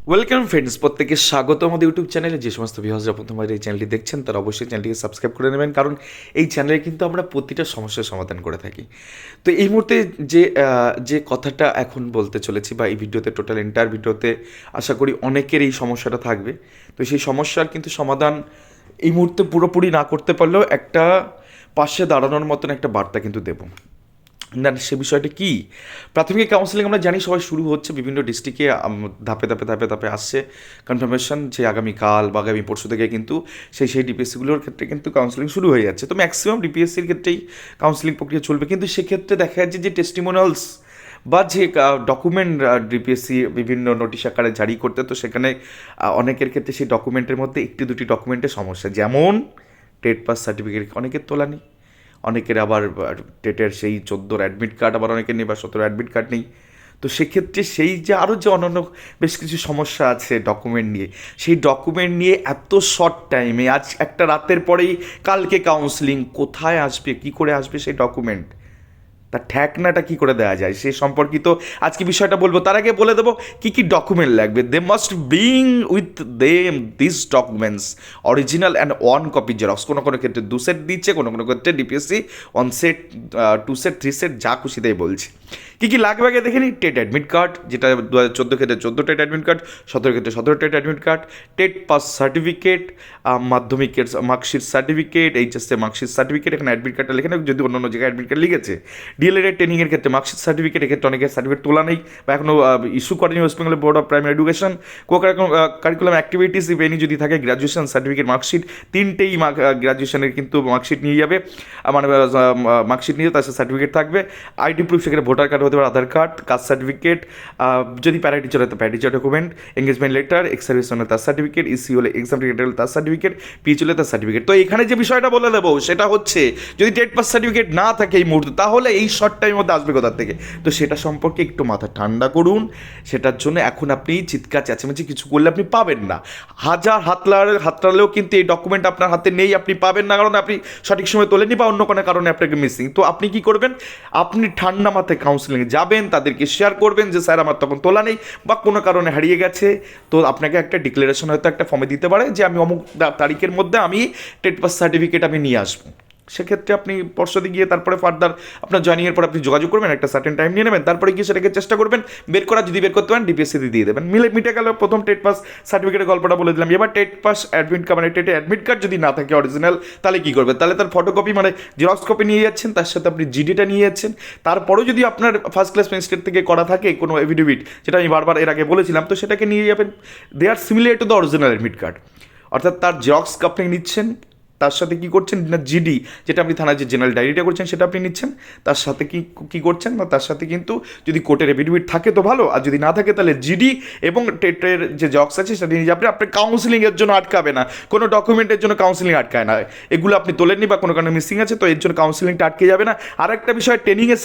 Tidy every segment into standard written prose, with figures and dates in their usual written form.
Welcome friends, প্রত্যেকে স্বাগত আমাদের ইউটিউব চ্যানেলে। যে সমস্ত ভিউয়ার্সরা প্রথমবার এই চ্যানেলটি দেখছেন তারা অবশ্যই চ্যানেলটিকে সাবস্ক্রাইব করে নেবেন, কারণ এই চ্যানেলে কিন্তু আমরা প্রতিটা সমস্যার সমাধান করে থাকি। তো এই মুহূর্তে যে কথাটা এখন বলতে চলেছি বা এই ভিডিওতে টোটাল এন্টায়ার ভিডিওতে আশা করি অনেকের এই সমস্যাটা থাকবে। তো সেই সমস্যার কিন্তু সমাধান এই মুহূর্তে পুরোপুরি না করতে পারলেও একটা পাশে দাঁড়ানোর মতন একটা বার্তা কিন্তু দেবো না। সে বিষয়টা কি, প্রাথমিক কাউন্সেলিং আমরা জানি সবাই শুরু হচ্ছে বিভিন্ন ডিস্ট্রিক্টে, ধাপে ধাপে ধাপে ধাপে আসছে কনফার্মেশন যে আগামীকাল বা আগামী পরশু থেকে কিন্তু সেই ডিপিএসসিগুলোর ক্ষেত্রে কিন্তু কাউন্সেলিং শুরু হয়ে যাচ্ছে। তো ম্যাক্সিমাম ডিপিএসসির ক্ষেত্রেই কাউন্সেলিং প্রক্রিয়া চলবে, কিন্তু সেক্ষেত্রে দেখা যাচ্ছে যে টেস্টিমোনিয়ালস বা যে ডকুমেন্ট ডিপিএসসি বিভিন্ন নোটিশ আকারে জারি করতে, তো সেখানে অনেকের ক্ষেত্রে সেই ডকুমেন্টের মধ্যে একটি দুটি ডকুমেন্টের সমস্যা, যেমন টেট পাস সার্টিফিকেট অনেকের তোলা নেই, অনেকের আবার টেটের সেই 14 অ্যাডমিট কার্ড আবার অনেকের নেই বা 17 অ্যাডমিট কার্ড নেই। তো সেক্ষেত্রে সেই যে আরও যে অন্যান্য বেশ কিছু সমস্যা আছে ডকুমেন্ট নিয়ে, সেই ডকুমেন্ট নিয়ে এত শর্ট টাইমে আজ একটা রাতের পরেই কালকে কাউন্সেলিং, কোথায় আসবে, কী করে আসবে সেই ডকুমেন্ট, তার ঠেকনাটা কী করে দেওয়া যায় সে সম্পর্কিত আজকে বিষয়টা বলবো। তার আগে বলে দেবো কী কী ডকুমেন্ট লাগবে। They must bring with them this documents original and one copy xerox. কোনো কোনো ক্ষেত্রে 2 সেট দিচ্ছে, কোনো কোনো ক্ষেত্রে ডিপিএসসি 1 সেট, 2 সেট, 3 সেট, যা খুশি তাই বলছে। কী কী লাগবে আগে দেখে নিই। টেট অ্যাডমিট কার্ড, যেটা 2014 ক্ষেত্রে 14 টেট অ্যাডমিট কার্ড, 17 ক্ষেত্রে 17 TET admit card, TET pass certificate, মাধ্যমিকের মার্কশিট সার্টিফিকেট, এইচএসএ মার্কশিট সার্টিফিকেট, এখানে অ্যাডমিট কার্ডটা লেখে নেই, যদি অন্য জায়গায় অ্যাডমিট কার্ড লিখেছে। ডিএলএড ট্রেনিংয়ের ক্ষেত্রে মার্কশিট সার্টিফিকেট, এক্ষেত্রে অনেকের সার্টিফিকেট তোলা নেই বা এখনও ইস্যু করেনি West Bengal board of primary education. Curriculum activities if any যদি থাকে, গ্র্যাজুয়েশন সার্টিফিকেট, মার্কশিট, তিনটেই গ্র্যাজুয়েশনের কিন্তু মার্কশিট নিয়ে যাবে, মানে মার্কশিট নিয়ে তার সাথে সার্টিফিকেট থাকবে। আইডি প্রুফ, সেখানে ভোটার কার্ড হতে পারে, আধার কার্ড, কাস্ট সার্টিফিকেট, যদি প্যারা টিচার হতে para teacher document, engagement letter, x service হলে তার সার্টিফিকেট, ইসি হলে এক্সাম টিকেট হলে তার সার্টিফিকেট, পিএইচ হলে তার সার্টিফিকেট। তো এখানে যে বিষয়টা বলে দেবো সেটা হচ্ছে, যদি টেট পাস সার্টিফিকেট না থাকে এই মুহূর্তে, তাহলে এই শর্ট টাইমের মধ্যে আসবে কোথা থেকে। তো সেটা সম্পর্কে একটু মাথা ঠান্ডা করুন। সেটার জন্য এখন আপনি চিৎকার চেঁচামেচি কিছু করলে আপনি পাবেন না। হাজার হাতড়ালেও কিন্তু এই ডকুমেন্ট আপনার হাতে নেই, আপনি পাবেন না, কারণ আপনি সঠিক সময় তোলেননি বা অন্য কোনো কারণে আপনাকে মিসিং। তো আপনি কি করবেন, আপনি ঠান্ডা মাথায় কাউন্সিলিংয়ে যাবেন, তাদেরকে শেয়ার করবেন যে স্যার আমার তখন তোলা নেই বা কোনো কারণে হারিয়ে গেছে। তো আপনাকে একটা ডিক্লারেশন হয়তো একটা ফর্মে দিতে পারে যে আমি অমুক তারিখের মধ্যে আমি টেট পাস সার্টিফিকেট আমি নিয়ে আসবো। সেক্ষেত্রে আপনি পর্ষদে গিয়ে তারপরে ফার্দার আপনার জয়েনিংয়ের পর আপনি যোগাযোগ করবেন, একটা সার্টেন টাইম নিয়ে নেবেন, তারপরে গিয়ে সেটাকে চেষ্টা করবেন বের করা। যদি বের করতে পারেন ডিপিএসসিতে দিয়ে দেবেন, মিটে গেল প্রথম টেট পাস সার্টিফিকেটের গল্পটা বলে দিলাম। এবার টেট পাস অ্যাডমিট কার্ড, মানে টেটে অ্যাডমিট কার্ড যদি না থাকে অরিজিনাল, তাহলে কী করবেন, তাহলে তার ফটোকপি মানে জেরক্স কপি নিয়ে যাচ্ছেন, তার সাথে আপনি জিডিটা নিয়ে যাচ্ছেন। তারপরেও যদি আপনার ফার্স্ট ক্লাস ম্যাজিস্ট্রেট থেকে করা থাকে কোনো এফিডেভিট, যেটা আমি বারবার এর আগে বলেছিলাম, তো সেটাকে নিয়ে যাবেন। They are similar to the original admit card, অর্থাৎ তার জেরক্স আপনি নিচ্ছেন, তার সাথে কী করছেন না জিডি, যেটা আপনি থানায় যে জেনারেল ডায়েরিটা করছেন সেটা আপনি নিচ্ছেন, তার সাথে কী করছেন না, তার সাথে কিন্তু যদি কোর্টের এফিডেভিট থাকে তো ভালো, আর যদি না থাকে তাহলে জিডি এবং টেটের যে জক্স আছে সেটা নিয়ে যাবেন। আপনার কাউন্সিলিংয়ের জন্য আটকাবে না, কোনো ডকুমেন্টের জন্য কাউন্সিলিং আটকায় না। এগুলো আপনি তোলেননি বা কোনো কারণে মিসিং আছে, তো এর জন্য কাউন্সিলিংটা আটকে যাবে না। আর একটা বিষয়, ট্রেনিংয়ের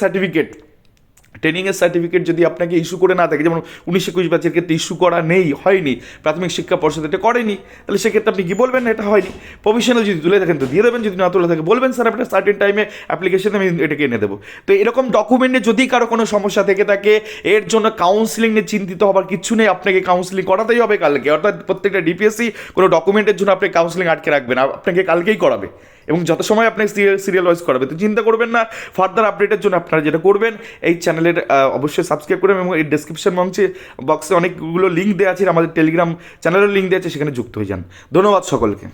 সার্টিফিকেট যদি আপনাকে ইস্যু করে না থাকে, যেমন 19-21 ব্যাচের ক্ষেত্রে ইস্যু করা নেই, হয়নি, প্রাথমিক শিক্ষা পর্ষদ এটা করেনি, তাহলে সেক্ষেত্রে আপনি কি বলবেন, এটা হয়নি। প্রফেশনাল যদি তুলে থাকেন তো দিয়ে দেবেন, যদি না তুলে থাকে বলবেন স্যার আপনার সার্টেন টাইমে অ্যাপ্লিকেশনে আমি এটাকে এনে দেবো। তো এরকম ডকুমেন্টে যদি কারো কোনো সমস্যা থেকে থাকে, এর জন্য কাউন্সিলিং নিয়ে চিন্তিত হবার কিছু নেই, আপনাকে কাউন্সিলিং করাতেই হবে কালকে। অর্থাৎ প্রত্যেকটা ডিপিএসসি কোনো ডকুমেন্টের জন্য আপনি কাউন্সিলিং আটকে রাখবেন, আপনাকে কালকেই করাবে এবং যত সময় আপনাকে সিরিয়াল ওয়াইজ করাবে। তো চিন্তা করবেন না। ফার্দার আপডেটের জন্য আপনারা যেটা করবেন, এই চ্যানেলের অবশ্যই সাবস্ক্রাইব করবেন এবং এই ডেসক্রিপশন বক্সে অনেকগুলো লিঙ্ক দেওয়া আছে, আমাদের টেলিগ্রাম চ্যানেলের লিঙ্ক দেওয়া আছে, সেখানে যুক্ত হয়ে যান। ধন্যবাদ সকলকে।